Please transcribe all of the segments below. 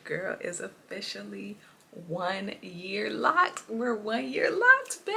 girl is officially 1 year locked. We're 1 year locked, babe.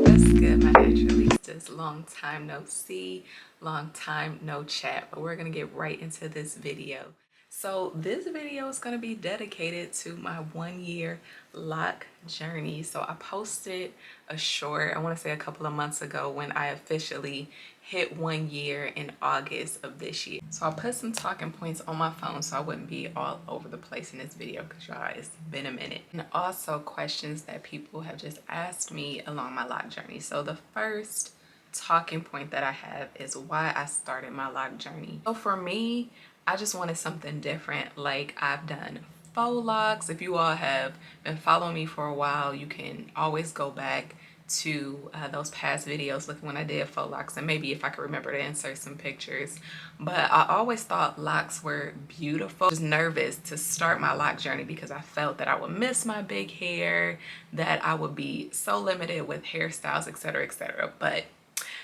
What's good, my naturalistas? Long time no see, long time no chat, but we're gonna get right into this video. So this video is going to be dedicated to my 1 year lock journey. So I posted a short, I want to say a couple of months ago, when I officially hit 1 year in August of this year. So I put some talking points on my phone so I wouldn't be all over the place in this video, because y'all, it's been a minute. And also questions that people have just asked me along my lock journey. So the first talking point that I have is why I started my lock journey. So for me, I just wanted something different. Like, I've done faux locks. If you all have been following me for a while, you can always go back to those past videos, look when I did faux locks, and maybe if I could remember to insert some pictures. But I always thought locks were beautiful. I was nervous to start my lock journey because I felt that I would miss my big hair, that I would be so limited with hairstyles, etc., etc. But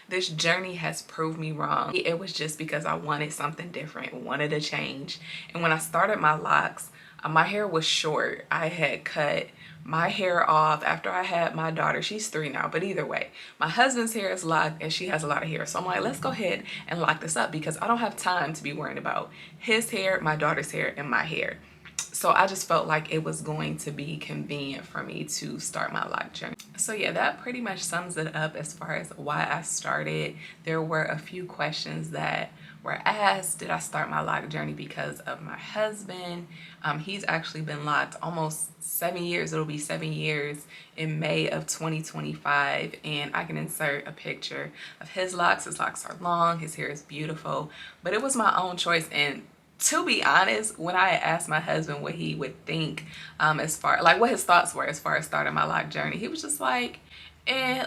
this journey has proved me wrong. It was just because I wanted something different, wanted a change. And when I started my locks, my hair was short. I had cut my hair off after I had my daughter. She's 3 now, but either way, my husband's hair is locked and she has a lot of hair. So I'm like, let's go ahead and lock this up because I don't have time to be worrying about his hair, my daughter's hair, and my hair. So I just felt like it was going to be convenient for me to start my lock journey. So yeah, that pretty much sums it up as far as why I started. There were a few questions that were asked. Did I start my lock journey because of my husband? He's actually been locked almost 7 years. It'll be 7 years in May of 2025. And I can insert a picture of his locks. His locks are long. His hair is beautiful. But it was my own choice. And to be honest, when I asked my husband what he would think, as far like what his thoughts were as far as starting my lock journey, he was just like,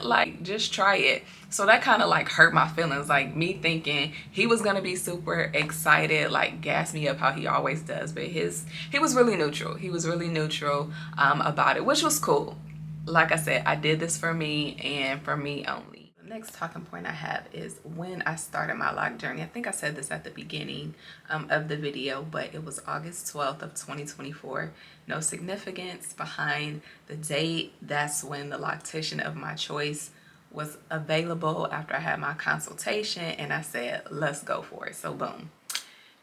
like, just try it. So that kind of like hurt my feelings, like me thinking he was gonna be super excited, like gas me up how he always does. But he was really neutral. He was really neutral about it, which was cool. Like I said, I did this for me and for me only. The next talking point I have is when I started my lock journey. I think I said this at the beginning of the video, but it was August 12th of 2024. No significance behind the date. That's when the loctician of my choice was available after I had my consultation, and I said, let's go for it. So boom.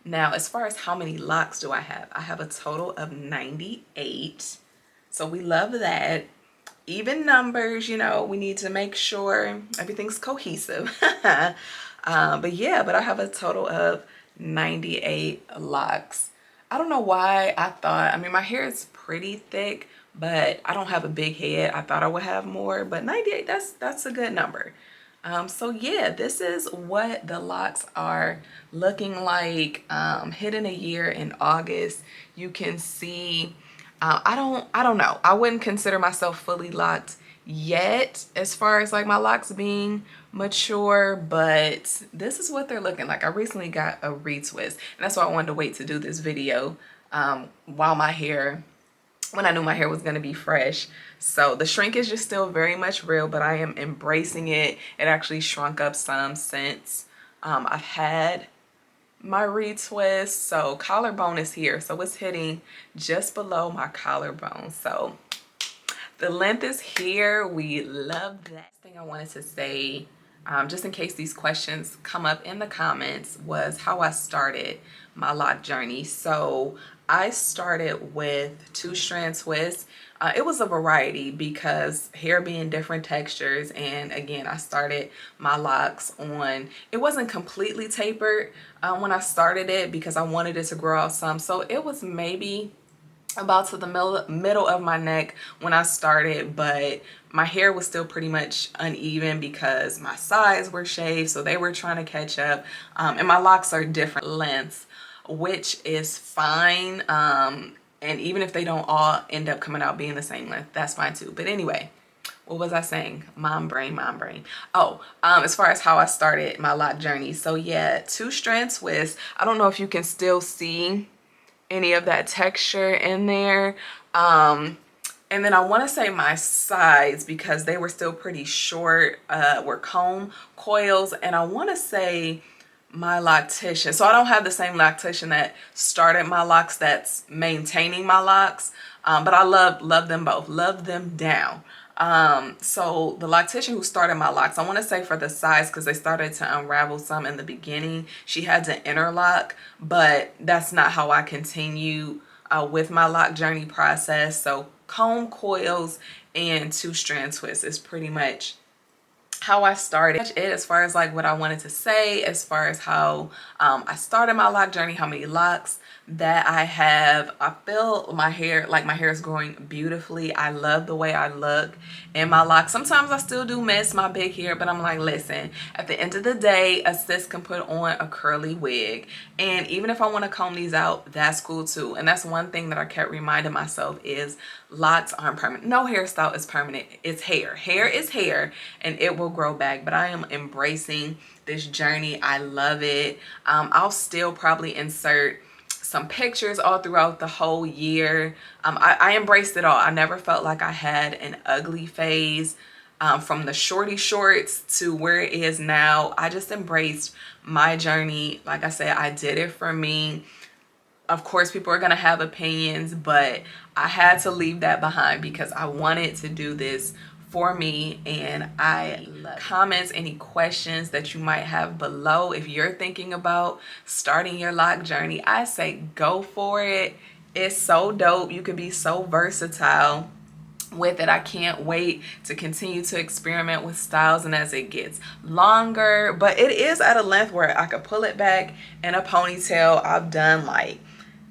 Now, as far as how many locks do I have a total of 98. So we love that. Even numbers, you know, we need to make sure everything's cohesive. But yeah, but I have a total of 98 locks. I don't know why I thought, I mean, my hair is pretty thick, but I don't have a big head. I thought I would have more, but 98, that's a good number. So yeah, this is what the locks are looking like. Hitting a year in August. You can see, I don't know. I wouldn't consider myself fully locked yet as far as like my locks being mature, but this is what they're looking like. I recently got a retwist, and that's why I wanted to wait to do this video while when I knew my hair was going to be fresh. So the shrinkage is still very much real, but I am embracing it. It actually shrunk up some since I've had my retwist. So collarbone is here, so it's hitting just below my collarbone. So the length is here. We love that. Thing I wanted to say, just in case these questions come up in the comments, was how I started my lock journey. So I started with 2-strand twists. It was a variety because hair being different textures, and again, I started my locks on, it wasn't completely tapered when I started it because I wanted it to grow out some. So it was maybe about to the middle of my neck when I started, but my hair was still pretty much uneven because my sides were shaved, so they were trying to catch up. And my locks are different lengths, which is fine. And even if they don't all end up coming out being the same length, that's fine too. But anyway, what was I saying? Mom brain. Oh, as far as how I started my lock journey. So yeah, 2-strand twist. I don't know if you can still see any of that texture in there. And then I want to say my sides, because they were still pretty short, were comb coils. And I want to say my loctician. So I don't have the same loctician that started my locks that's maintaining my locks. But I love them both. Love them down. So the loctician who started my locks, I want to say for the sides, because they started to unravel some in the beginning, she had to interlock, but that's not how I continue with my lock journey process. So comb coils and 2-strand twists is pretty much how I started. That's it as far as like what I wanted to say, as far as how I started my lock journey, how many locks that I have. I feel my hair is growing beautifully. I love the way I look in my locks. Sometimes I still do miss my big hair, but I'm like, listen, at the end of the day, a sis can put on a curly wig, and even if I want to comb these out, that's cool too. And that's one thing that I kept reminding myself is locks aren't permanent. No hairstyle is permanent. It's hair. Hair is hair, and it will grow back. But I am embracing this journey. I love it. I'll still probably insert some pictures all throughout the whole year. I embraced it all. I never felt like I had an ugly phase. From the shorty shorts to where it is now, I just embraced my journey. Like I said, I did it for me. Of course, people are going to have opinions, but I had to leave that behind because I wanted to do this for me. And I love comments, any questions that you might have below. If you're thinking about starting your lock journey, I say go for it. It's so dope. You can be so versatile with it. I can't wait to continue to experiment with styles, and as it gets longer, but it is at a length where I could pull it back in a ponytail. I've done like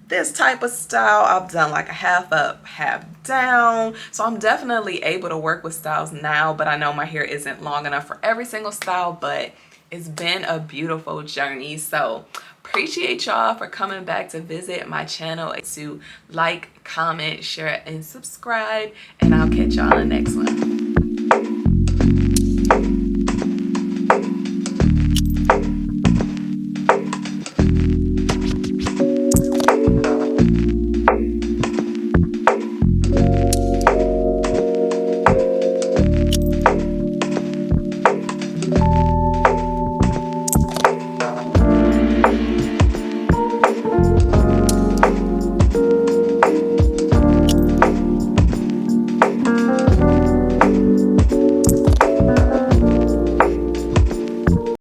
this type of style. I've done like a half up, half down. So I'm definitely able to work with styles now, but I know my hair isn't long enough for every single style, but it's been a beautiful journey. So appreciate y'all for coming back to visit my channel, to like, comment, share, and subscribe, and I'll catch y'all in the next one.